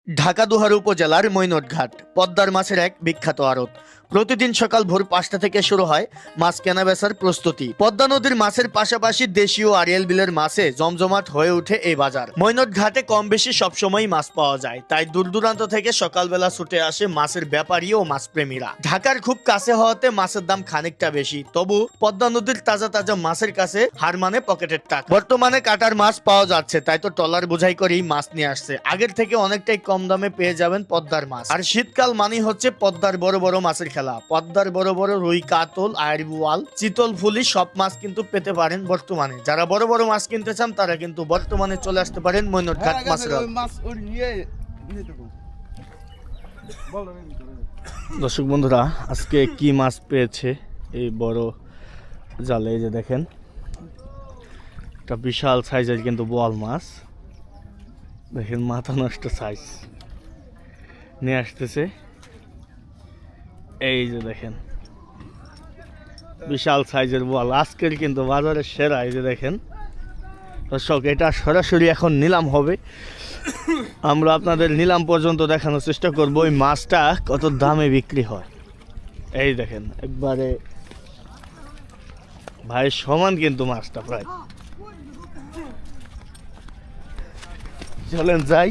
ঢাকা দোহার উপজেলার মৈনটঘাট পদ্মার মাছের এক বিখ্যাত আড়ত। প্রতিদিন সকাল ভোর 5টা থেকে শুরু হয় মাছ কেনাবেচার প্রস্তুতি। পদ্মা নদীর মাছের পাশাপাশি দেশীয় আড়িয়াল বিলের মাছে জমজমাট হয়ে ওঠে এই বাজার। মৈনটঘাটে কম বেশি সবসময় মাছ পাওয়া যায়, তাই দূর দূরান্ত থেকে সকালবেলা ছুটে আসে মাছের ব্যাপারী ও মাছপ্রেমীরা। ঢাকার খুব কাছে হওয়াতে মাছের দাম খানিকটা বেশি, তবু পদ্মা নদীর তাজা তাজা মাছের কাছে হার মানে পকেটের টাকা। বর্তমানে কাটার মাছ পাওয়া যাচ্ছে, তাই তো ট্রলার বোঝাই করেই মাছ নিয়ে আসছে। আগের থেকে অনেকটাই কম দামে পেয়ে যাবেন পদ্মার মাছ। আর শীতকাল মানেই হচ্ছে পদ্মার বড় বড় মাছের খেলা। পদ্মার বড় বড় রুই, কাতল, আইড়, বোয়াল, চিতল, ফুলি সব মাছ কিন্তু পেতে পারেন বর্তমানে। যারা বড় বড় মাছ কিনতে চান তারা কিন্তু বর্তমানে চলে আসতে পারেন মৈনটঘাট মাছের হাট। দর্শক বন্ধুরা, আজকে কি মাছ পেয়েছে এই বড় জালে, এই যে দেখেন একটা বিশাল সাইজের কিন্তু বোয়াল মাছ। দেখেন মাথা নষ্ট সাইজ নিয়ে আসতেছে। এই যে দেখেন বিশাল সাইজের বোয়াল, আজকের কিন্তু বাজারের সেরা। এই যে দেখেন দর্শক, এটা সরাসরি এখন নিলাম হবে। আমরা আপনাদের নিলাম পর্যন্ত দেখানোর চেষ্টা করবো ওই মাছটা কত দামে বিক্রি হয়। এই দেখেন একবারে ভাই সমান কিন্তু মাছটা প্রায়। চলেন যাই,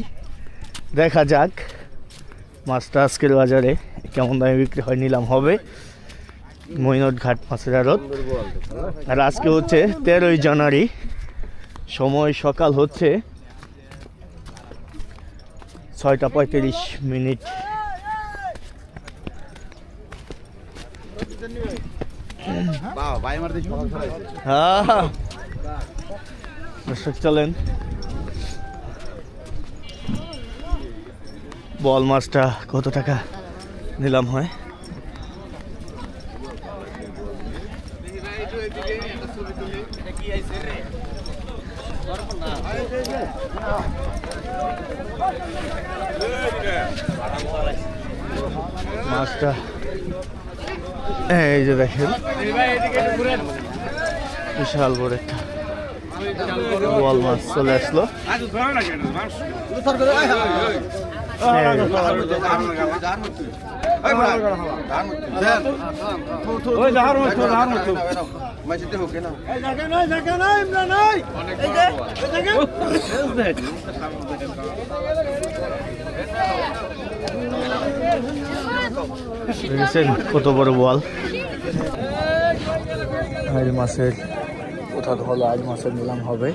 দেখা যাক মাছটা আজকের বাজারে কেমন দামে বিক্রি হয়। নিলাম হবে মৈনটঘাট মাছের আড়ত। আর আজকে হচ্ছে 13ই জানুয়ারি, সময় সকাল হচ্ছে 6:35। দর্শক চলেন, বল মাছটা কত টাকা নিলাম হয়। মাছটা এই যে দেখেন বিশাল বড় একটা বল মাছ চলে আসলো। দেখেছেন কত বড় বল। আজ মাছের কোথা হলো, আজ মাছের নিলাম হবে।